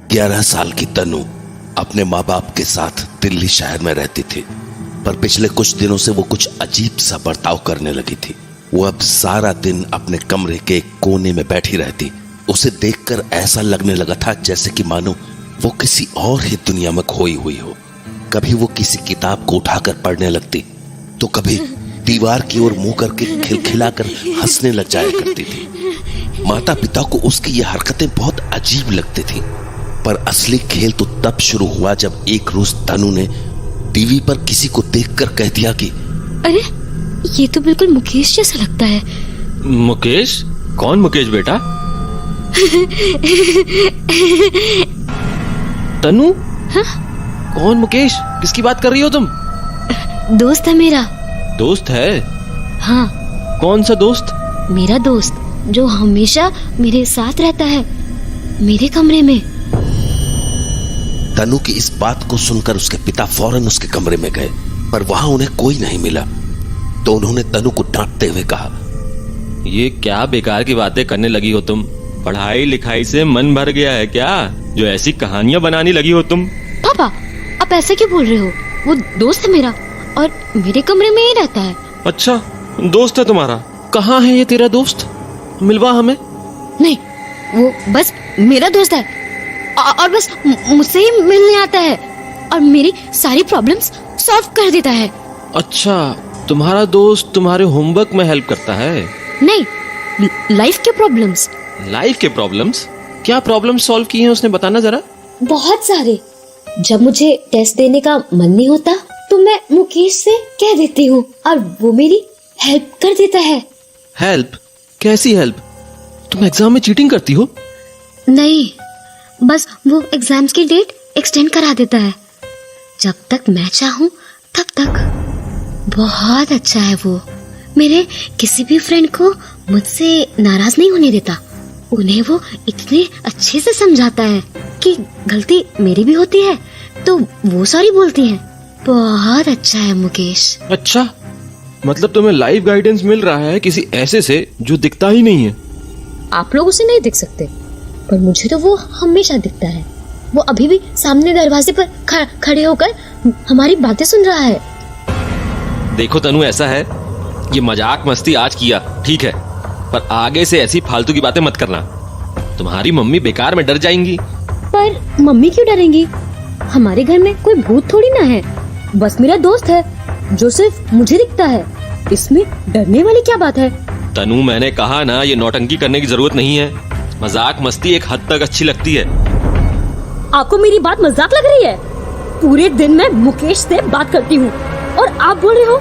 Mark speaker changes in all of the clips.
Speaker 1: 11 साल की तनु अपने माँ बाप के साथ दिल्ली शहर में रहती थी, पर पिछले कुछ दिनों से वो कुछ अजीब सा बर्ताव करने लगी थी। वो अब सारा दिन अपने कमरे के एक कोने में बैठी रहती। उसे देखकर ऐसा लगने लगा था जैसे कि मानो वो किसी और ही दुनिया में खोई हुई हो। कभी वो किसी किताब को उठाकर पढ़ने लगती, तो कभी दीवार की ओर मुंह करके खिलखिलाकर हंसने लग जाया करती थी। माता पिता को उसकी ये हरकतें बहुत अजीब लगती थी, पर असली खेल तो तब शुरू हुआ जब एक रोज तनु ने टीवी पर किसी को देखकर कह दिया कि
Speaker 2: अरे ये तो बिल्कुल मुकेश जैसा लगता है।
Speaker 3: मुकेश? कौन मुकेश बेटा? तनु?
Speaker 2: हाँ?
Speaker 3: कौन मुकेश? किसकी बात कर रही हो तुम?
Speaker 2: दोस्त है मेरा।
Speaker 3: दोस्त है?
Speaker 2: हाँ।
Speaker 3: कौन सा दोस्त?
Speaker 2: मेरा दोस्त जो हमेशा मेरे साथ रहता है, मेरे कमरे में।
Speaker 1: तनु की इस बात को सुनकर उसके पिता फौरन उसके कमरे में गए, पर वहां उन्हें कोई नहीं मिला। तो उन्होंने तनु को डांटते हुए कहा,
Speaker 3: ये क्या बेकार की बातें करने लगी हो तुम? पढ़ाई लिखाई से मन भर गया है क्या, जो ऐसी कहानियां बनाने लगी हो तुम?
Speaker 2: पापा आप ऐसे क्यों बोल रहे हो? वो दोस्त है मेरा और मेरे कमरे में ही रहता है।
Speaker 3: अच्छा, दोस्त है तुम्हारा? कहाँ है ये तेरा दोस्त? मिलवा हमें।
Speaker 2: नहीं, वो बस मेरा दोस्त है और बस मुझसे ही मिलने आता है और मेरी सारी प्रॉब्लम्स सॉल्व कर देता है।
Speaker 3: अच्छा, तुम्हारा दोस्त तुम्हारे होमवर्क में हेल्प करता है?
Speaker 2: नहीं, लाइफ के प्रॉब्लम्स।
Speaker 3: लाइफ के प्रॉब्लम्स? क्या प्रॉब्लम सॉल्व की है उसने, बताना जरा।
Speaker 2: बहुत सारे। जब मुझे टेस्ट देने का मन नहीं होता तो मैं मुकेश से कह देती हूँ और वो मेरी हेल्प कर देता है।
Speaker 3: हेल्प? कैसी हेल्प? तुम एग्जाम में चीटिंग करती हो?
Speaker 2: नहीं, बस वो एग्जाम्स की डेट एक्सटेंड करा देता है जब तक मैं चाहूँ तब तक। बहुत अच्छा है वो। मेरे किसी भी फ्रेंड को मुझसे नाराज नहीं होने देता। उन्हें वो इतने अच्छे से समझाता है कि गलती मेरी भी होती है तो वो सॉरी बोलती है। बहुत अच्छा है मुकेश।
Speaker 3: अच्छा, मतलब तुम्हें लाइफ गाइडेंस मिल रहा है किसी ऐसे से जो दिखता ही नहीं है।
Speaker 2: आप लोग उसे नहीं दिख सकते, पर मुझे तो वो हमेशा दिखता है। वो अभी भी सामने दरवाजे पर खड़े होकर हमारी बातें सुन रहा है।
Speaker 3: देखो तनु, ऐसा है, ये मजाक मस्ती आज किया, ठीक है, पर आगे से ऐसी फालतू की बातें मत करना। तुम्हारी मम्मी बेकार में डर जाएंगी।
Speaker 2: पर मम्मी क्यों डरेंगी? हमारे घर में कोई भूत थोड़ी ना है, बस मेरा दोस्त है जो सिर्फ मुझे दिखता है। इसमें डरने वाली क्या बात है?
Speaker 3: तनु, मैंने कहा ना, ये नौटंकी करने की जरूरत नहीं है। मजाक मस्ती एक हद तक अच्छी लगती है।
Speaker 2: आपको मेरी बात मजाक लग रही है? पूरे दिन मैं मुकेश से बात करती हूँ और आप बोल रहे हो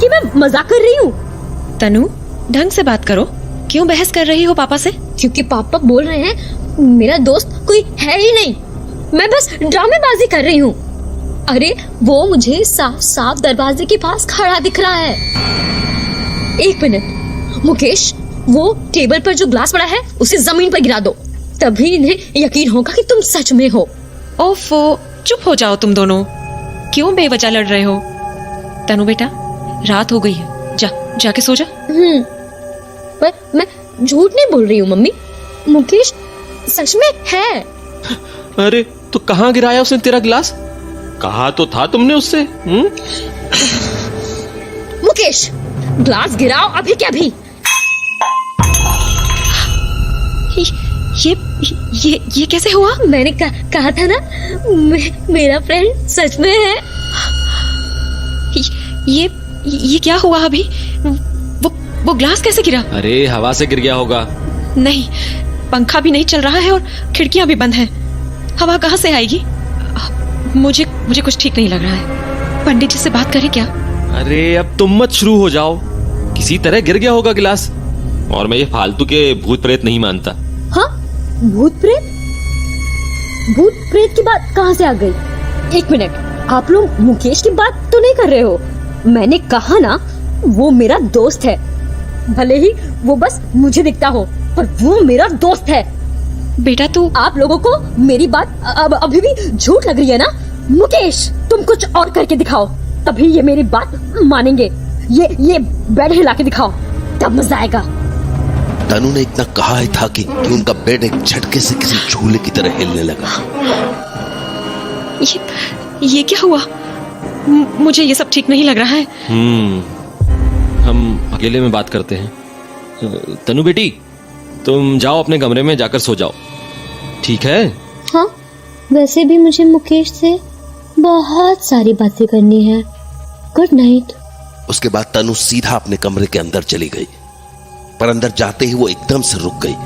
Speaker 2: कि मैं मजाक कर रही हूँ।
Speaker 4: तनु, ढंग से बात करो। क्यों बहस कर रही हो पापा से?
Speaker 2: क्योंकि पापा बोल रहे हैं मेरा दोस्त कोई है ही नहीं, मैं बस ड्रामेबाजी कर रही हूँ। अरे वो मुझे साफ साफ दरवाजे के पास खड़ा दिख रहा है। एक मिनट मुकेश, वो टेबल पर जो ग्लास पड़ा है उसे जमीन पर गिरा दो, तभी इन्हें यकीन होगा कि तुम सच में हो।
Speaker 4: ओफो, चुप हो जाओ तुम दोनों। क्यों बेवजह लड़ रहे हो? तनु बेटा, रात हो गई है, जाके सो जा।
Speaker 2: पर मैं झूठ नहीं बोल रही हूँ मम्मी, मुकेश सच में है।
Speaker 3: अरे तो कहाँ गिराया उसने तेरा गिलास? कहा तो था तुमने उससे।
Speaker 2: मुकेश, ग्लास गिराओ अभी के अभी।
Speaker 4: ये कैसे हुआ?
Speaker 2: मैंने कहा था ना, मेरा फ्रेंड सच में है।
Speaker 4: ये क्या हुआ अभी? वो ग्लास कैसे गिरा?
Speaker 3: अरे हवा से गिर गया होगा।
Speaker 4: नहीं, पंखा भी नहीं चल रहा है और खिड़कियां भी बंद हैं। हवा कहाँ से आएगी? मुझे कुछ ठीक नहीं लग रहा है। पंडित जी से बात करें क्या?
Speaker 3: अरे अब तुम मत शुरू हो जाओ। किसी तरह गिर गया होगा गिलास, और मैं ये फालतू के भूत प्रेत नहीं मानता।
Speaker 2: हाँ, भूत प्रेत? भूत प्रेत की बात कहाँ से आ गई? एक मिनट, आप लोग मुकेश की बात तो नहीं कर रहे हो? मैंने कहा ना, वो मेरा दोस्त है। भले ही वो बस मुझे दिखता हो, पर वो मेरा दोस्त है।
Speaker 4: बेटा तू,
Speaker 2: आप लोगों को मेरी बात अब अभी भी झूठ लग रही है ना? मुकेश, तुम कुछ और करके दिखाओ, तभी ये मेरी बात मानेंगे। ये बेड हिला के दिखाओ, तब मजा आएगा।
Speaker 1: तनु ने इतना कहा ही था कि उनका बेड एक झटके से किसी झूले की तरह हिलने लगा।
Speaker 4: ये क्या हुआ? मुझे ये सब ठीक नहीं लग रहा है।
Speaker 3: हम अकेले में बात करते हैं। तनु बेटी, तुम जाओ अपने कमरे में जाकर सो जाओ, ठीक है?
Speaker 2: हाँ, वैसे भी मुझे मुकेश से बहुत सारी बातें करनी है। Good night.
Speaker 1: उसके बाद तनु सीधा अपने कमरे के अंदर चली गई, पर अंदर जाते ही वो एकदम से रुक गई।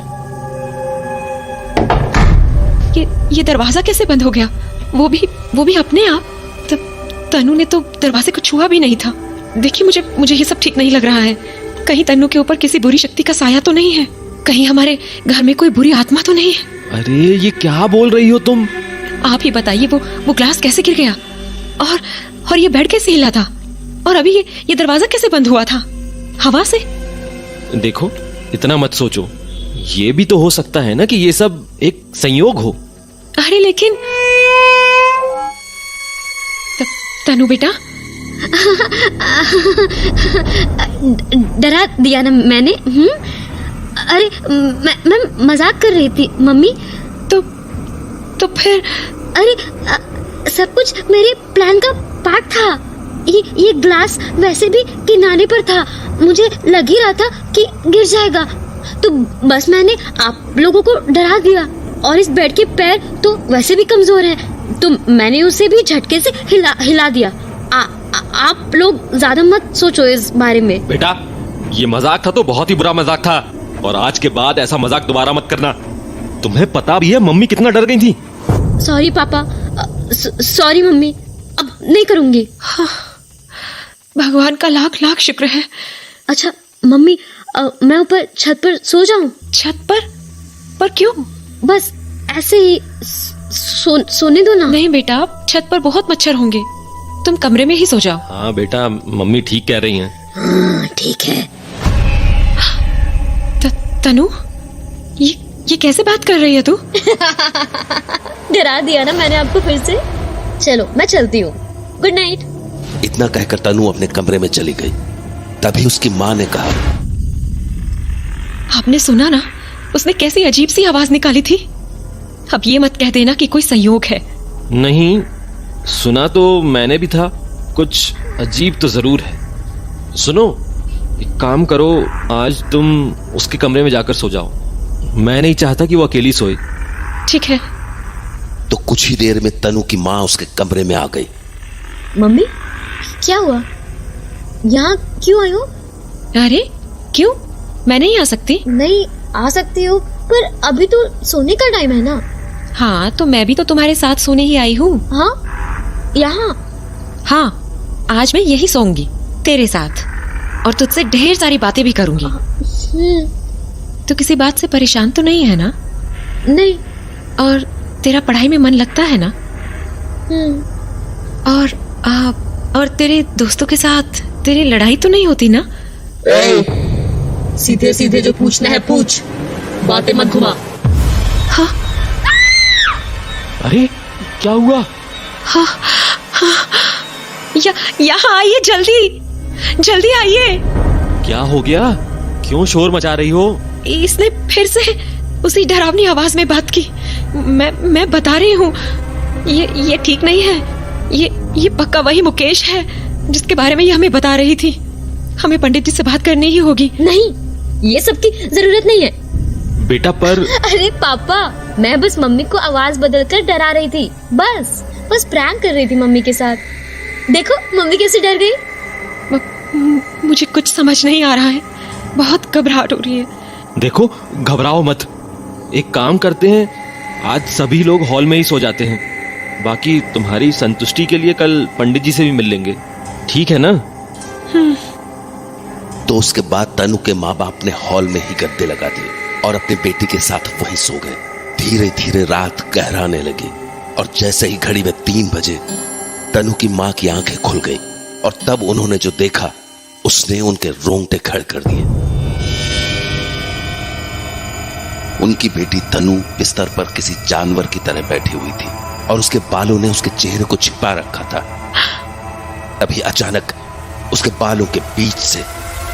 Speaker 4: ये दरवाजा कैसे बंद हो गया? वो भी अपने आप? तनु ने तो दरवाजे को छुआ भी नहीं था। देखिए, मुझे ये सब ठीक नहीं लग रहा है। कहीं तनु के ऊपर किसी बुरी शक्ति का साया तो नहीं है? कहीं हमारे घर में कोई बुरी आत्मा तो नहीं है?
Speaker 3: अरे ये क्या बोल रही हो तुम?
Speaker 4: आप ही बताइए, वो ग्लास कैसे गिर गया? और ये बेड कैसे हिला था? और अभी ये दरवाजा कैसे बंद हुआ था? हवा से?
Speaker 3: देखो, इतना मत सोचो। ये भी तो हो सकता है ना कि ये सब एक संयोग हो।
Speaker 4: अरे लेकिन तनु बेटा,
Speaker 2: डरा दिया ना मैंने? अरे मैं मजाक कर रही थी मम्मी।
Speaker 4: तो फिर?
Speaker 2: अरे सब कुछ मेरे प्लान का पार्ट था। ये ग्लास वैसे भी किनारे पर था, मुझे लग ही रहा था कि गिर जाएगा, तो बस मैंने आप लोगों को डरा दिया। और इस बेड के पैर तो वैसे भी कमजोर हैं, तो मैंने उसे भी झटके से हिला दिया। आप लोग ज्यादा मत सोचो इस बारे में।
Speaker 3: बेटा, ये मजाक था तो बहुत ही बुरा मजाक था, और आज के बाद ऐसा मजाक दोबारा मत करना। तुम्हें पता भी है मम्मी कितना डर गई थी।
Speaker 2: सॉरी पापा, सॉरी मम्मी, अब नहीं करूंगी।
Speaker 4: हाँ, भगवान का लाख लाख शुक्र है।
Speaker 2: अच्छा मम्मी, मैं ऊपर छत पर सो जाऊं?
Speaker 4: छत पर क्यों?
Speaker 2: बस ऐसे ही सोने दो ना।
Speaker 4: नहीं बेटा, छत पर बहुत मच्छर होंगे, तुम कमरे में ही सो जाओ।
Speaker 3: हाँ बेटा, मम्मी ठीक कह रही हैं।
Speaker 2: हाँ ठीक है।
Speaker 4: तनु, ये कैसे बात कर रही है तू?
Speaker 2: डरा दिया ना मैंने आपको फिर से। चलो मैं चलती हूँ, गुड नाइट।
Speaker 1: इतना कहकर तनु अपने कमरे में चली गई। तभी उसकी माँ ने कहा,
Speaker 4: आपने सुना ना, उसने कैसी अजीब सी आवाज निकाली थी। अब ये मत कह देना कि कोई संयोग है।
Speaker 3: नहीं, सुना तो मैंने भी था, कुछ अजीब तो जरूर है। सुनो, एक काम करो, आज तुम उसके कमरे में जाकर सो जाओ। मैं नहीं चाहता कि वो अकेली सोए।
Speaker 4: ठीक है।
Speaker 1: तो कुछ ही देर में तनु की माँ उसके कमरे में आ गई।
Speaker 2: मम्मी, क्या हुआ? यहाँ क्यों आई हो?
Speaker 4: अरे क्यों? मैं नहीं आ सकती?
Speaker 2: नहीं आ सकती हो, पर अभी तो सोने का टाइम है ना।
Speaker 4: हाँ, तो मैं भी तो तुम्हारे साथ सोने ही आई हूँ।
Speaker 2: हाँ, यहाँ?
Speaker 4: हाँ, आज मैं यही सोऊंगी तेरे साथ, और तुझसे ढेर सारी बातें भी करूंगी। तो किसी बात से परेशान तो नहीं है ना?
Speaker 2: नहीं।
Speaker 4: और तेरा पढ़ाई में मन लगता है ना? और तेरे दोस्तों के साथ तेरी लड़ाई तो नहीं होती ना?
Speaker 5: सीधे सीधे जो पूछना है पूछ, बातें मत घुमा।
Speaker 4: हाँ।
Speaker 3: अरे क्या हुआ?
Speaker 4: हाँ, हाँ, यहाँ आइए, जल्दी आइए।
Speaker 3: क्या हो गया? क्यों शोर मचा रही हो?
Speaker 4: इसने फिर से उसी डरावनी आवाज में बात की। मैं बता रही हूँ, ये ठीक नहीं है। ये पक्का वही मुकेश है जिसके बारे में ये हमें बता रही थी। हमें पंडित जी से बात करनी ही होगी।
Speaker 2: नहीं, ये सब की जरूरत नहीं है
Speaker 3: बेटा। पर
Speaker 2: अरे पापा, मैं बस मम्मी को आवाज बदलकर डरा रही थी, बस प्रैंक कर रही थी मम्मी के साथ। देखो मम्मी कैसे डर गई।
Speaker 4: मुझे कुछ समझ नहीं आ रहा है, बहुत घबराहट हो रही है।
Speaker 3: देखो, घबराओ मत। एक काम करते हैं, आज सभी लोग हॉल में ही सो जाते हैं। बाकी तुम्हारी संतुष्टि के लिए कल पंडित जी से भी मिल लेंगे, ठीक है ना?
Speaker 1: तो उसके बाद तनु के माँ बाप ने हॉल में ही गद्दे लगा दिए और अपनी बेटी के साथ वहीं सो गए। धीरे धीरे रात गहराने लगी और जैसे ही घड़ी में 3 बजे तनु की माँ की आंखें खुल गई और तब उन्होंने जो देखा उसने उनके रोंगटे खड़े कर दिए। उनकी बेटी तनु बिस्तर पर किसी जानवर की तरह बैठी हुई थी और उसके बालों ने उसके चेहरे को छिपा रखा था। तभी अचानक उसके बालों के बीच से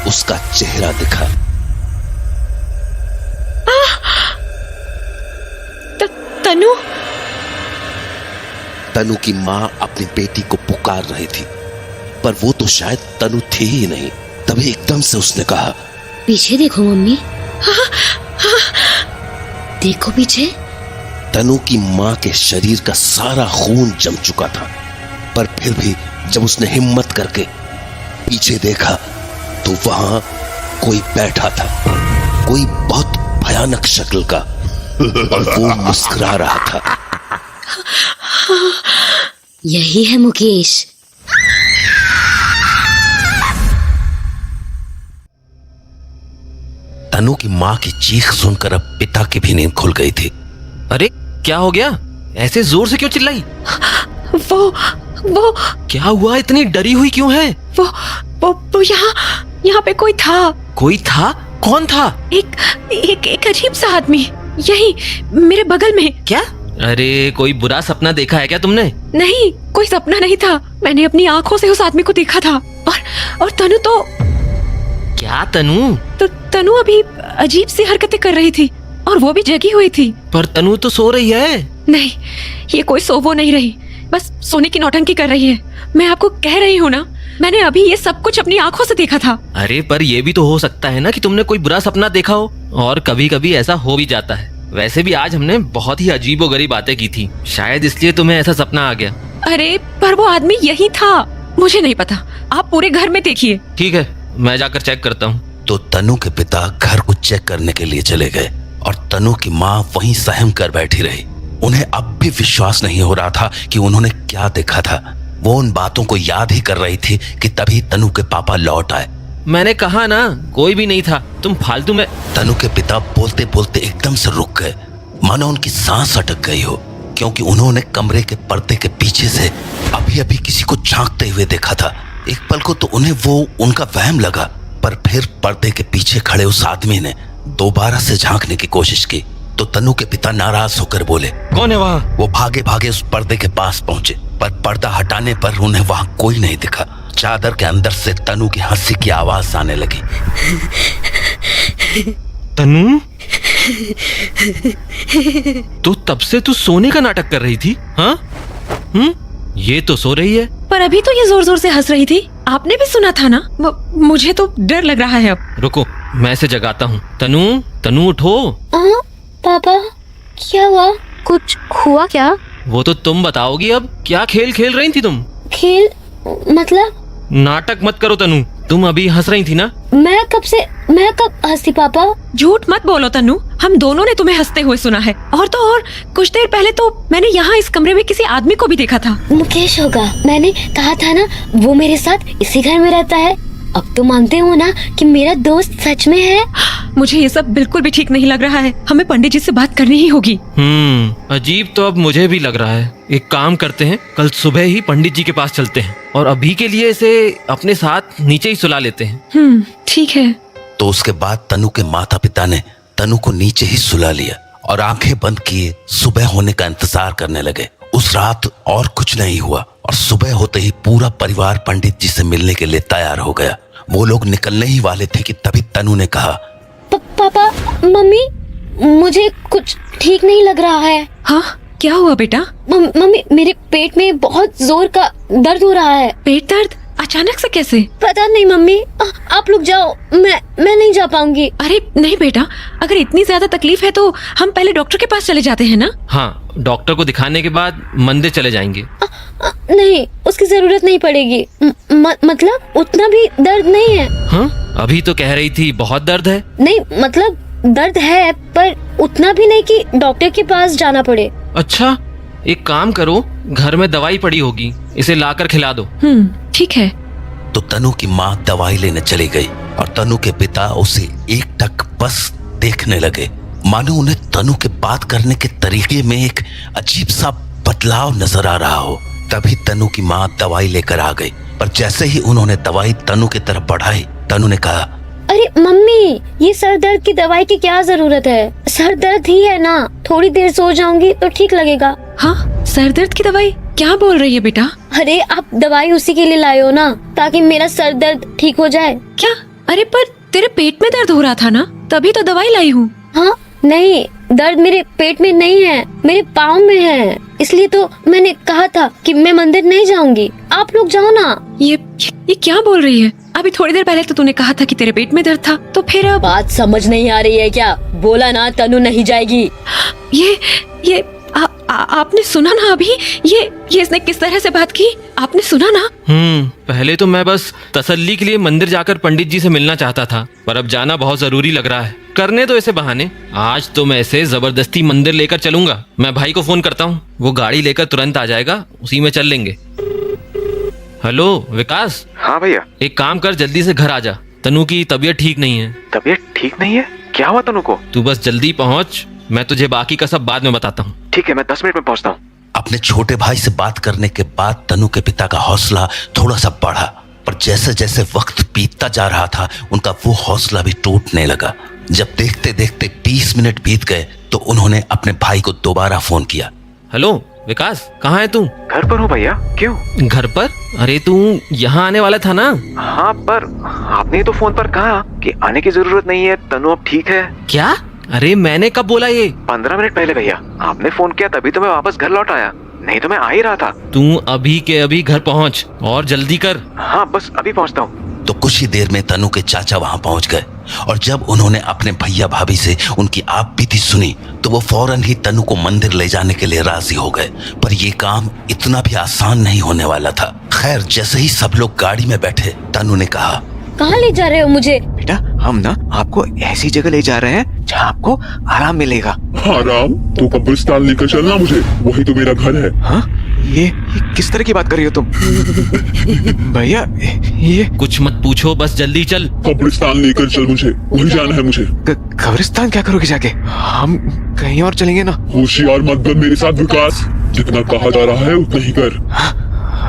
Speaker 1: उसका चेहरा दिखा।
Speaker 4: तनु।
Speaker 1: तनु की माँ अपनी बेटी को पुकार रही थी, पर वो तो शायद तनु थी ही नहीं। तभी एकदम से उसने कहा,
Speaker 2: पीछे देखो मम्मी। देखो पीछे।
Speaker 1: तनु की माँ के शरीर का सारा खून जम चुका था, पर फिर भी जब उसने हिम्मत करके पीछे देखा तो वहां कोई बैठा था, कोई बहुत भयानक शक्ल का, और वो मुस्कुरा रहा था।
Speaker 2: यही है मुकेश।
Speaker 1: तनु की माँ की चीख सुनकर अब पिता की भी नींद खुल गई थी।
Speaker 3: अरे क्या हो गया? ऐसे जोर से क्यों चिल्लाई?
Speaker 4: वो
Speaker 3: क्या हुआ? इतनी डरी हुई क्यों है?
Speaker 4: वो यहाँ पे कोई था।
Speaker 3: कोई था? कौन था?
Speaker 4: एक अजीब सा आदमी, यही मेरे बगल में।
Speaker 3: क्या? अरे कोई बुरा सपना देखा है क्या तुमने?
Speaker 4: नहीं, कोई सपना नहीं था। मैंने अपनी आंखों से उस आदमी को देखा था। और तनु तो
Speaker 3: क्या तनु?
Speaker 4: तो तनु अभी अजीब सी हरकतें कर रही थी, और वो भी जगी हुई थी।
Speaker 3: पर तनु तो सो रही है।
Speaker 4: नहीं, ये कोई सोवो नहीं रही, बस सोने की नौटंकी कर रही है। मैं आपको कह रही हूँ ना, मैंने अभी ये सब कुछ अपनी आंखों से देखा था।
Speaker 3: अरे पर ये भी तो हो सकता है ना कि तुमने कोई बुरा सपना देखा हो, और कभी कभी ऐसा हो भी जाता है। वैसे भी आज हमने बहुत ही अजीबोगरीब बातें की थी, शायद इसलिए तुम्हें ऐसा सपना आ गया।
Speaker 4: अरे पर वो आदमी यही था, मुझे नहीं पता। आप पूरे घर में देखिए।
Speaker 3: ठीक है, मैं जाकर चेक करता हूँ।
Speaker 1: तो तनु के पिता घर को चेक करने के लिए चले गए, और तनु की माँ वहीं सहम कर बैठी रही। उन्हें अब भी विश्वास नहीं हो रहा था कि उन्होंने क्या देखा था। वो उन बातों को याद ही कर रही थी कि तभी तनु के पापा लौट आए।
Speaker 3: मैंने कहा ना, कोई भी नहीं था, तुम फालतू में।
Speaker 1: तनु के पिता बोलते बोलते एकदम से रुक गए, मानो उनकी सांस अटक गई हो, क्योंकि उन्होंने कमरे के पर्दे के पीछे से अभी अभी किसी को झांकते हुए देखा था। एक पल को तो उन्हें वो उनका वहम लगा, पर फिर पर्दे के पीछे खड़े उस आदमी ने दोबारा से झांकने की कोशिश की तो तनु के पिता नाराज होकर बोले,
Speaker 3: कौन है वहाँ?
Speaker 1: वो भागे भागे उस पर्दे के पास पहुंचे, पर पर्दा हटाने पर उन्हें वहां कोई नहीं दिखा। चादर के अंदर से तनु की हंसी की आवाज आने लगी।
Speaker 3: तनु, तो तब से तू सोने का नाटक कर रही थी? हाँ? ये तो सो रही है।
Speaker 4: पर अभी तो ये जोर जोर से हंस रही थी, आपने भी सुना था ना। मुझे तो डर लग रहा है अब।
Speaker 3: रुको, मैं इसे जगाता हूँ। तनु, तनु उठो।
Speaker 2: पापा, क्या हुआ? कुछ हुआ क्या?
Speaker 3: वो तो तुम बताओगी अब। क्या खेल खेल रही थी तुम?
Speaker 2: खेल मतलब?
Speaker 3: नाटक मत करो तनु, तुम अभी हंस रही थी ना।
Speaker 2: मैं कब हंसी पापा?
Speaker 4: झूठ मत बोलो तनु, हम दोनों ने तुम्हें हंसते हुए सुना है। और तो और कुछ देर पहले तो मैंने यहाँ इस कमरे में किसी आदमी को भी देखा था।
Speaker 2: मुकेश होगा, मैंने कहा था ना, वो मेरे साथ इसी घर में रहता है। अब तो मानते हो ना कि मेरा दोस्त सच में है।
Speaker 4: मुझे ये सब बिल्कुल भी ठीक नहीं लग रहा है। हमें पंडित जी से बात करनी ही होगी।
Speaker 3: अजीब तो अब मुझे भी लग रहा है। एक काम करते हैं, कल सुबह ही पंडित जी के पास चलते हैं, और अभी के लिए इसे अपने साथ नीचे ही सुला लेते हैं।
Speaker 4: ठीक है।
Speaker 1: तो उसके बाद तनु के माता पिता ने तनु को नीचे ही सुला लिया और आंखें बंद किए सुबह होने का इंतजार करने लगे। उस रात और कुछ नहीं हुआ, और सुबह होते ही पूरा परिवार पंडित जी से मिलने के लिए तैयार हो गया। वो लोग निकलने ही वाले थे कि तभी तनु ने कहा,
Speaker 2: पापा, मम्मी, मुझे कुछ ठीक नहीं लग रहा है।
Speaker 4: हाँ, क्या हुआ बेटा?
Speaker 2: मम्मी, मेरे पेट में बहुत जोर का दर्द हो रहा है।
Speaker 4: पेट दर्द? अचानक से कैसे?
Speaker 2: पता नहीं मम्मी, आप लोग जाओ, मैं नहीं जा पाऊंगी।
Speaker 4: अरे नहीं बेटा, अगर इतनी ज्यादा तकलीफ है तो हम पहले डॉक्टर के पास चले जाते हैं ना।
Speaker 3: हाँ, डॉक्टर को दिखाने के बाद मंदिर चले जाएंगे।
Speaker 2: नहीं, उसकी जरूरत नहीं पड़ेगी। मतलब उतना भी दर्द नहीं है।
Speaker 3: हाँ, अभी तो कह रही थी बहुत दर्द है।
Speaker 2: नहीं, मतलब दर्द है, पर उतना भी नहीं कि डॉक्टर के पास जाना पड़े।
Speaker 3: अच्छा, एक काम करो, घर में दवाई पड़ी होगी, इसे लाकर खिला दो।
Speaker 4: ठीक है।
Speaker 1: तो तनु की माँ दवाई लेने चली गई, और तनु के पिता उसे एकटक बस देखने लगे, मानो उन्हें तनु के बात करने के तरीके में एक अजीब सा बदलाव नजर आ रहा हो। तभी तनु की माँ दवाई लेकर आ गई, पर जैसे ही उन्होंने दवाई तनु की तरफ बढ़ाई, तनु ने कहा,
Speaker 2: अरे मम्मी, ये सर दर्द की दवाई की क्या जरूरत है? सर दर्द ही है ना, थोड़ी देर सो जाऊंगी तो ठीक लगेगा।
Speaker 4: हाँ, सर दर्द की दवाई? क्या बोल रही है बेटा?
Speaker 2: अरे आप दवाई उसी के लिए लाए हो ना, ताकि मेरा सर दर्द ठीक हो जाए।
Speaker 4: क्या? अरे पर तेरे पेट में दर्द हो रहा था ना, तभी तो दवाई लाई हूँ।
Speaker 2: हाँ, नहीं, दर्द मेरे पेट में नहीं है, मेरे पाँव में है। इसलिए तो मैंने कहा था कि मैं मंदिर नहीं जाऊंगी, आप लोग जाओ ना।
Speaker 4: ये क्या बोल रही है? अभी थोड़ी देर पहले तो तूने कहा था कि तेरे पेट में दर्द था, तो फिर अब
Speaker 5: बात समझ नहीं आ रही है क्या? बोला ना तनु नहीं जाएगी।
Speaker 4: ये आपने सुना ना अभी ये इसने किस तरह से बात की? आपने सुना ना?
Speaker 3: पहले तो मैं बस तसल्ली के लिए मंदिर जाकर पंडित जी से मिलना चाहता था, पर अब जाना बहुत जरूरी लग रहा है। करने तो ऐसे बहाने, आज तो मैं इसे जबरदस्ती मंदिर लेकर चलूंगा। मैं भाई को फोन करता हूँ, वो गाड़ी लेकर तुरंत आ जाएगा, उसी में चल लेंगे। हेलो विकास।
Speaker 6: हाँ भैया।
Speaker 3: एक काम कर, जल्दी से घर आ जा, तनु की तबीयत ठीक नहीं है।
Speaker 6: तबीयत ठीक नहीं है? क्या हुआ तनु को?
Speaker 3: तू बस जल्दी पहुंच, मैं तुझे बाकी का सब बाद में बताता हूँ।
Speaker 6: ठीक है, मैं 10 मिनट में पहुंचता हूँ।
Speaker 1: अपने छोटे भाई से बात करने के बाद तनु के पिता का हौसला थोड़ा सा बढ़ा, पर जैसे जैसे वक्त बीतता जा रहा था उनका वो हौसला भी टूटने लगा। जब देखते देखते 20 मिनट बीत गए तो उन्होंने अपने भाई को दोबारा फोन किया।
Speaker 3: हेलो विकास, कहाँ है तू?
Speaker 6: घर पर हूँ भैया। क्यों?
Speaker 3: घर पर? अरे तू यहाँ आने वाला था ना?
Speaker 6: हाँ, पर आपने तो फोन पर कहा कि आने की जरूरत नहीं है, तनु अब ठीक है।
Speaker 3: क्या? अरे मैंने कब बोला ये?
Speaker 6: 15 मिनट पहले भैया, आपने फोन किया तभी तो मैं वापस घर लौट आया, नहीं तो मैं आ ही रहा था।
Speaker 3: तू अभी के अभी घर पहुँच और जल्दी कर।
Speaker 6: हाँ, बस अभी पहुँचता हूँ।
Speaker 1: तो कुछ ही देर में तनु के चाचा वहां पहुंच गए और जब उन्होंने अपने भैया भाभी से उनकी आपबीती सुनी तो वो फौरन ही तनु को मंदिर ले जाने के लिए राजी हो गए। पर ये काम इतना भी आसान नहीं होने वाला था। खैर, जैसे ही सब लोग गाड़ी में बैठे तनु ने कहा,
Speaker 2: कहाँ ले जा रहे हो मुझे?
Speaker 6: बेटा, हम ना आपको ऐसी जगह ले जा रहे हैं जहाँ आपको आराम मिलेगा।
Speaker 7: आराम? तो कब्रिस्तान लेकर चलना मुझे, वही तो मेरा घर है।
Speaker 6: हाँ? ये किस तरह की बात कर रही हो तुम? भैया, ये
Speaker 3: कुछ मत पूछो, बस जल्दी चल।
Speaker 7: कब्रिस्तान लेकर चल मुझे, वही जाना है मुझे।
Speaker 6: कब्रिस्तान क्या करोगे जाके? हम कहीं और चलेंगे ना।
Speaker 7: होशियार मत बन मेरे साथ विकास, जितना कहा जा रहा है उतना ही कर।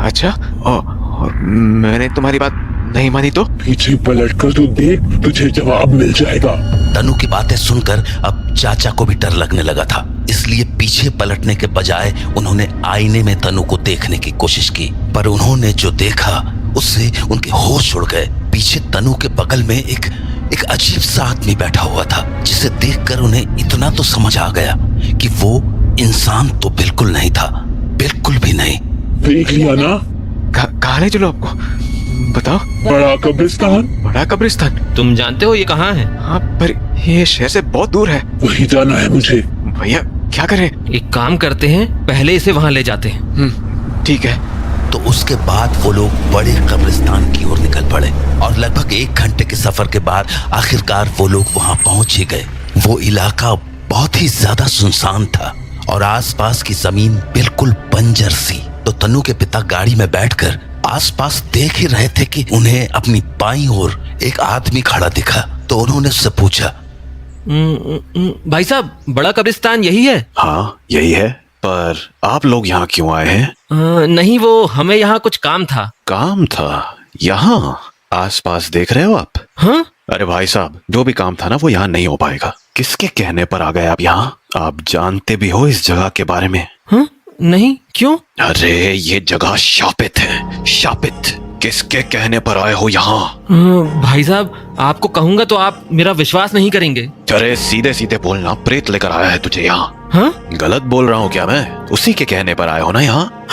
Speaker 6: अच्छा, और मैंने तुम्हारी बात नहीं मानी तो?
Speaker 7: पीछे पलट कर तो देख, तुझे जवाब मिल जाएगा।
Speaker 1: तनु की बातें सुनकर अब चाचा को भी डर लगने लगा था, इसलिए पीछे पलटने के बजाय उन्होंने आईने में तनु को देखने की कोशिश की, पर उन्होंने जो देखा उससे उनके होश उड़ गए। पीछे तनु के बगल में एक अजीब सा आदमी बैठा हुआ था, जिसे देखकर उन्हें इतना तो समझ आ गया कि वो इंसान तो बिल्कुल नहीं था, बिल्कुल भी नहीं।
Speaker 7: देख लिया ना?
Speaker 6: कहाँ ले चलो आपको? बताओ।
Speaker 7: बड़ा कब्रिस्तान।
Speaker 6: बड़ा कब्रिस्तान?
Speaker 3: तुम जानते हो ये कहाँ है?
Speaker 6: हाँ, पर ये शहर से बहुत दूर है।
Speaker 7: वही जाना है मुझे।
Speaker 6: भैया क्या करें?
Speaker 3: एक काम करते हैं, पहले इसे वहाँ ले जाते हैं।
Speaker 6: ठीक है।
Speaker 1: तो उसके बाद वो लोग बड़े कब्रिस्तान की ओर निकल पड़े और लगभग 1 घंटे के सफर के बाद आखिरकार वो लोग वहाँ पहुंच ही गए। वो इलाका बहुत ही ज्यादा सुनसान था और आसपास की जमीन बिल्कुल बंजर सी। तो तनु के पिता गाड़ी में बैठकर आसपास देख ही रहे थे कि उन्हें अपनी बाईं ओर एक आदमी खड़ा दिखा। तो उन्होंने उससे पूछा,
Speaker 3: भाई साहब, बड़ा कब्रिस्तान यही है?
Speaker 8: हाँ, यही है, पर आप लोग यहाँ क्यों आए हैं?
Speaker 3: नहीं, वो हमें यहाँ कुछ काम था।
Speaker 8: काम था? यहाँ आसपास देख रहे हो आप?
Speaker 3: हाँ?
Speaker 8: अरे भाई साहब, जो भी काम था ना वो यहाँ नहीं हो पाएगा। किसके कहने पर आ गए आप यहाँ? आप जानते भी हो इस जगह के बारे में?
Speaker 3: हाँ? नहीं, क्यों?
Speaker 8: अरे ये जगह शापित है, शापित। किसके कहने पर आए हो यहाँ?
Speaker 3: भाई साहब, आपको कहूंगा तो आप मेरा विश्वास नहीं करेंगे।
Speaker 8: अरे सीधे सीधे बोलना, प्रेत लेकर आया है तुझे यहाँ?
Speaker 3: हाँ?
Speaker 8: गलत बोल रहा हूँ क्या मैं? उसी के कहने पर आए हो ना यहाँ?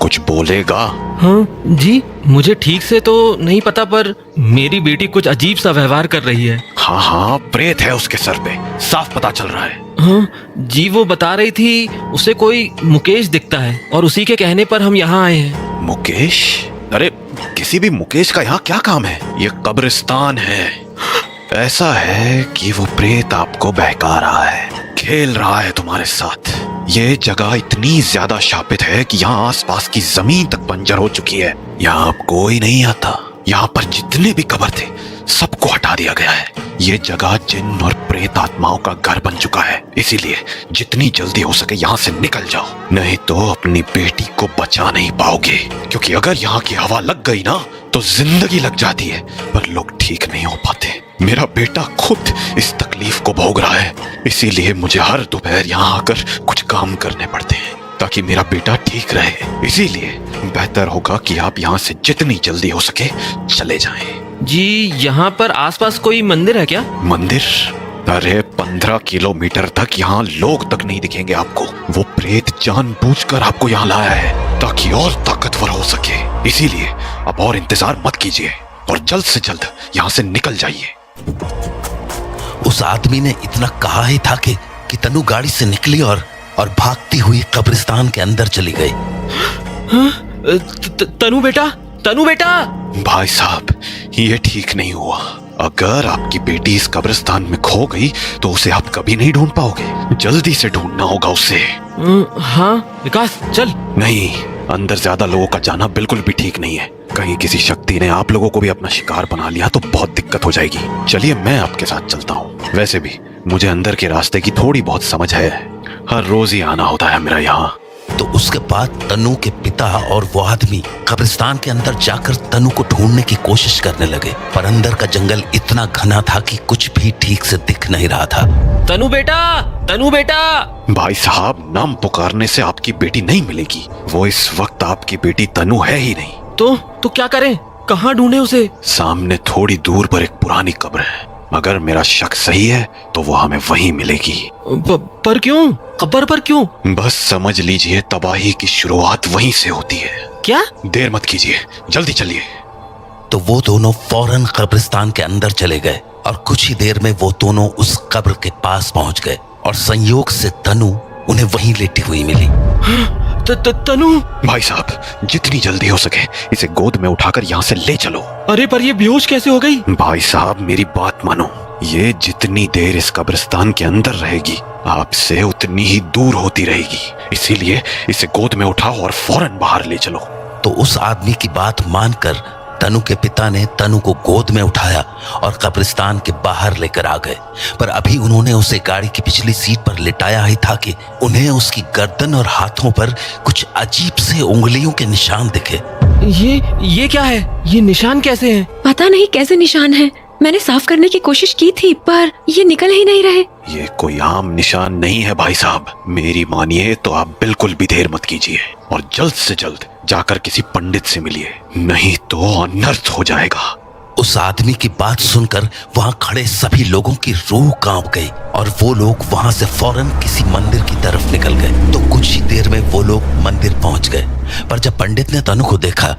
Speaker 8: कुछ बोलेगा?
Speaker 3: हाँ जी, मुझे ठीक से तो नहीं पता, पर मेरी बेटी कुछ अजीब सा व्यवहार कर रही है।
Speaker 8: हाँ हाँ, प्रेत है उसके सर पे, साफ पता चल रहा है।
Speaker 3: हाँ जी, वो बता रही थी उसे कोई मुकेश दिखता है और उसी के कहने पर हम यहाँ आए हैं।
Speaker 8: मुकेश? अरे किसी भी मुकेश का यहाँ क्या काम है? ये कब्रिस्तान है। ऐसा है कि वो प्रेत आपको बहका रहा है, खेल रहा है तुम्हारे साथ। ये जगह इतनी ज्यादा शापित है कि यहाँ आसपास की जमीन तक बंजर हो चुकी है। यहाँ अब कोई नहीं आता। यहाँ पर जितने भी कब्र थे सबको हटा दिया गया है। ये जगह जिन और प्रेत आत्माओं का घर बन चुका है, इसीलिए जितनी जल्दी हो सके यहाँ से निकल जाओ, नहीं तो अपनी बेटी को बचा नहीं पाओगे। क्योंकि अगर यहाँ की हवा लग गई ना तो जिंदगी लग जाती है, पर लोग ठीक नहीं हो पाते। मेरा बेटा खुद इस तकलीफ को भोग रहा है, इसीलिए मुझे हर दोपहर यहाँ आकर कुछ काम करने पड़ते हैं ताकि मेरा बेटा ठीक रहे। इसीलिए बेहतर होगा कि आप यहाँ से जितनी जल्दी हो सके चले जाएं।
Speaker 3: जी, यहाँ पर आसपास कोई मंदिर है क्या?
Speaker 8: मंदिर? अरे 15 किलोमीटर तक यहाँ लोग तक नहीं दिखेंगे आपको। वो प्रेत जानबूझकर आपको यहाँ लाया है ताकि और ताकतवर हो सके। इसीलिए अब और इंतजार मत कीजिए और जल्द से जल्द यहाँ से निकल जाइए।
Speaker 1: उस आदमी ने इतना कहा ही था कि तनु गाड़ी से निकली और भागती हुई कब्रिस्तान के अंदर चली गई।
Speaker 3: तनु बेटा, तनु बेटा।
Speaker 8: भाई साहब, ये ठीक नहीं हुआ। अगर आपकी बेटी इस कब्रिस्तान में खो गई तो उसे आप कभी नहीं ढूंढ पाओगे। जल्दी से ढूंढना होगा उसे।
Speaker 3: हाँ विकास, चल।
Speaker 8: नहीं, अंदर ज्यादा लोगों का जाना बिल्कुल भी ठीक नहीं है। कहीं किसी शक्ति ने आप लोगों को भी अपना शिकार बना लिया तो बहुत दिक्कत हो जाएगी। चलिए मैं आपके साथ चलता हूँ। वैसे भी मुझे अंदर के रास्ते की थोड़ी बहुत समझ है, हर रोज ही आना होता है मेरा यहाँ।
Speaker 1: तो उसके बाद तनु के पिता और वो आदमी कब्रिस्तान के अंदर जाकर तनु को ढूंढने की कोशिश करने लगे, पर अंदर का जंगल इतना घना था कि कुछ भी ठीक से दिख नहीं रहा था।
Speaker 3: तनु बेटा, तनु बेटा।
Speaker 8: भाई साहब, नाम पुकारने से आपकी बेटी नहीं मिलेगी। वो इस वक्त आपकी बेटी तनु है ही नहीं।
Speaker 3: तो क्या करें? कहाँ ढूंढे उसे?
Speaker 8: सामने थोड़ी दूर पर एक पुरानी कब्र है। अगर मेरा शक सही है तो वो हमें वहीं मिलेगी।
Speaker 3: पर क्यों? कब्र पर क्यों?
Speaker 8: बस समझ लीजिए, तबाही की शुरुआत वहीं से होती है।
Speaker 3: क्या?
Speaker 8: देर मत कीजिए, जल्दी चलिए।
Speaker 1: तो वो दोनों फौरन कब्रिस्तान के अंदर चले गए और कुछ ही देर में वो दोनों उस कब्र के पास पहुंच गए और संयोग से तनु उन्हें वहीं लेटी हुई मिली।
Speaker 3: तनु।
Speaker 8: भाई साहब, जितनी जल्दी हो सके इसे गोद में उठाकर यहाँ से ले चलो।
Speaker 3: अरे पर ये बेहोश कैसे हो गई?
Speaker 8: भाई साहब, मेरी बात मानो। ये जितनी देर इस कब्रिस्तान के अंदर रहेगी आपसे उतनी ही दूर होती रहेगी। इसीलिए इसे गोद में उठाओ और फौरन बाहर ले चलो।
Speaker 1: तो उस आदमी की बात मानकर तनु के पिता ने तनु को गोद में उठाया और कब्रिस्तान के बाहर लेकर आ गए। पर अभी उन्होंने उसे गाड़ी की पिछली सीट पर लिटाया ही था कि उन्हें उसकी गर्दन और हाथों पर कुछ अजीब से उंगलियों के निशान दिखे।
Speaker 3: ये क्या है? ये निशान कैसे हैं?
Speaker 4: पता नहीं कैसे निशान है। मैंने साफ करने की कोशिश की थी पर ये निकल ही नहीं रहे।
Speaker 8: ये कोई आम निशान नहीं है भाई साहब। मेरी मानिए तो आप बिल्कुल भी देर मत कीजिए और जल्द से जल्द जाकर किसी पंडित से मिलिए, नहीं तो अनर्थ हो जाएगा।
Speaker 1: उस आदमी की बात सुनकर वहां खड़े सभी लोगों की रूह कांप गई और वो लोग वहां से फौरन किसी मंदिर की तरफ निकल गए। तो कुछ ही देर में वो लोग मंदिर पहुंच गए, पर जब पंडित ने तनु को देखा,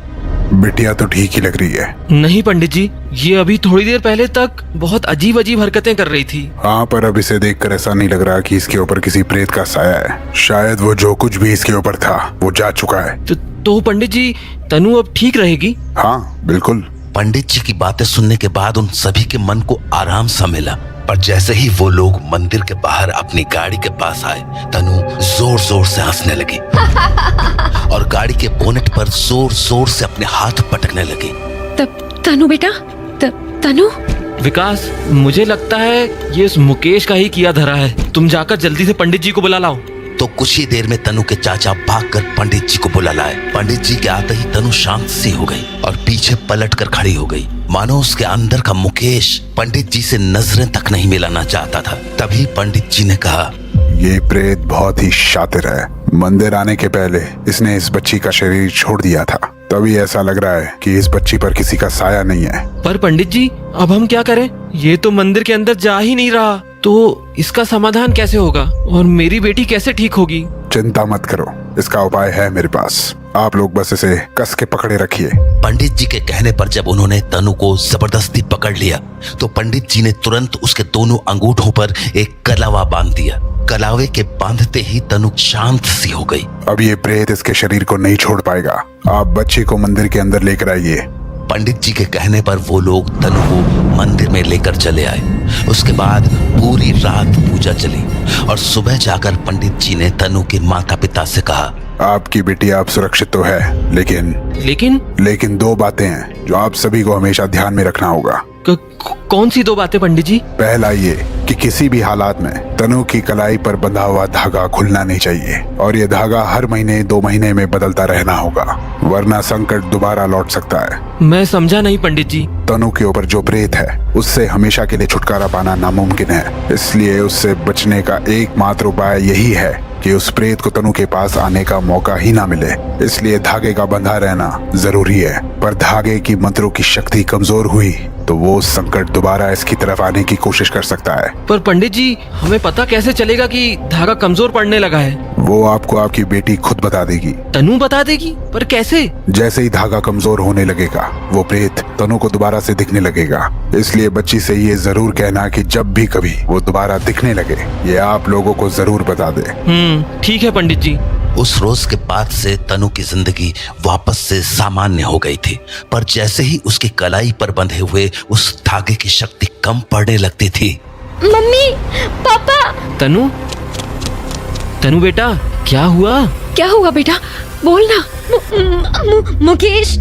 Speaker 9: बिटिया तो ठीक ही लग रही है।
Speaker 3: नहीं पंडित जी, ये अभी थोड़ी देर पहले तक बहुत अजीब अजीब हरकतें कर रही थी।
Speaker 9: हाँ, पर अब इसे देखकर ऐसा नहीं लग रहा कि इसके ऊपर किसी प्रेत का साया है। शायद वो जो कुछ भी इसके ऊपर था वो जा चुका है।
Speaker 3: तो पंडित जी, तनु अब ठीक रहेगी?
Speaker 9: हाँ बिल्कुल।
Speaker 1: पंडित जी की बातें सुनने के बाद उन सभी के मन को आराम सा मिला। पर जैसे ही वो लोग मंदिर के बाहर अपनी गाड़ी के पास आए, तनु जोर जोर से हंसने लगी और गाड़ी के बोनेट पर जोर जोर से अपने हाथ पटकने लगी।
Speaker 4: तनु बेटा, तनु।
Speaker 3: विकास, मुझे लगता है ये इस मुकेश का ही किया धरा है। तुम जाकर जल्दी से पंडित जी को बुला लाओ।
Speaker 1: तो कुछ ही देर में तनु के चाचा भागकर पंडित जी को बुला लाए। पंडित जी के आते ही तनु शांत सी हो गई और पीछे पलटकर खड़ी हो गई, मानो उसके अंदर का मुकेश पंडित जी से नजरें तक नहीं मिलाना चाहता था। तभी पंडित जी ने कहा,
Speaker 9: ये प्रेत बहुत ही शातिर है। मंदिर आने के पहले इसने इस बच्ची का शरीर छोड़ दिया था, तभी ऐसा लग रहा है कि इस बच्ची पर किसी का साया नहीं है।
Speaker 3: पर पंडित जी, अब हम क्या करें? ये तो मंदिर के अंदर जा ही नहीं रहा, तो इसका समाधान कैसे होगा और मेरी बेटी कैसे ठीक होगी?
Speaker 9: चिंता मत करो, इसका उपाय है मेरे पास। आप लोग बस इसे कस के पकड़े रखिए।
Speaker 1: पंडित जी के कहने पर जब उन्होंने तनु को जबरदस्ती पकड़ लिया तो पंडित जी ने तुरंत उसके दोनों अंगूठों पर एक कलावा बांध दिया। कलावे के बांधते ही तनु शांत सी हो गई।
Speaker 9: अब ये प्रेत इसके शरीर को नहीं छोड़ पाएगा। आप बच्ची को मंदिर के अंदर लेकर आइए।
Speaker 1: पंडित जी के कहने पर वो लोग तनु को मंदिर में लेकर चले आए। उसके बाद पूरी रात पूजा चली और सुबह जाकर पंडित जी ने तनु के माता पिता से कहा,
Speaker 9: आपकी बेटी आप सुरक्षित तो है, लेकिन 2 बातें हैं जो आप सभी को हमेशा ध्यान में रखना होगा।
Speaker 3: कौन सी 2 बातें पंडित जी?
Speaker 9: पहला ये कि किसी भी हालात में तनु की कलाई पर बंधा हुआ धागा खुलना नहीं चाहिए और ये धागा हर महीने 2 महीने में बदलता रहना होगा, वरना संकट दोबारा लौट सकता है।
Speaker 3: मैं समझा नहीं पंडित जी।
Speaker 9: तनु के ऊपर जो प्रेत है उससे हमेशा के लिए छुटकारा पाना नामुमकिन है, इसलिए उससे बचने का एकमात्र उपाय यही है कि कि उस प्रेत को तनु के पास आने का मौका ही ना मिले। इसलिए धागे का बंधा रहना जरूरी है। पर धागे की मंत्रों की शक्ति कमजोर हुई तो वो संकट दोबारा इसकी तरफ आने की कोशिश कर सकता है।
Speaker 3: पर पंडित जी, हमें पता कैसे चलेगा कि धागा कमजोर पड़ने लगा है?
Speaker 9: वो आपको आपकी बेटी खुद बता देगी।
Speaker 3: तनु बता देगी? पर कैसे?
Speaker 9: जैसे ही धागा कमजोर होने लगेगा वो प्रेत तनु को दोबारा से दिखने लगेगा। इसलिए बच्ची से ये जरूर कहना कि जब भी कभी वो दोबारा दिखने लगे ये आप लोगों को जरूर बता दे।
Speaker 3: ठीक है पंडित जी।
Speaker 1: उस रोज के बाद से तनु की जिंदगी वापस से सामान्य हो गई थी। पर जैसे ही उसकी कलाई पर बंधे हुए उस धागे की शक्ति कम पड़ने लगती थी।
Speaker 2: मम्मी, पापा।
Speaker 3: तनु, तनु बेटा, क्या हुआ?
Speaker 4: क्या हुआ बेटा? बोलना।
Speaker 2: मुकेश,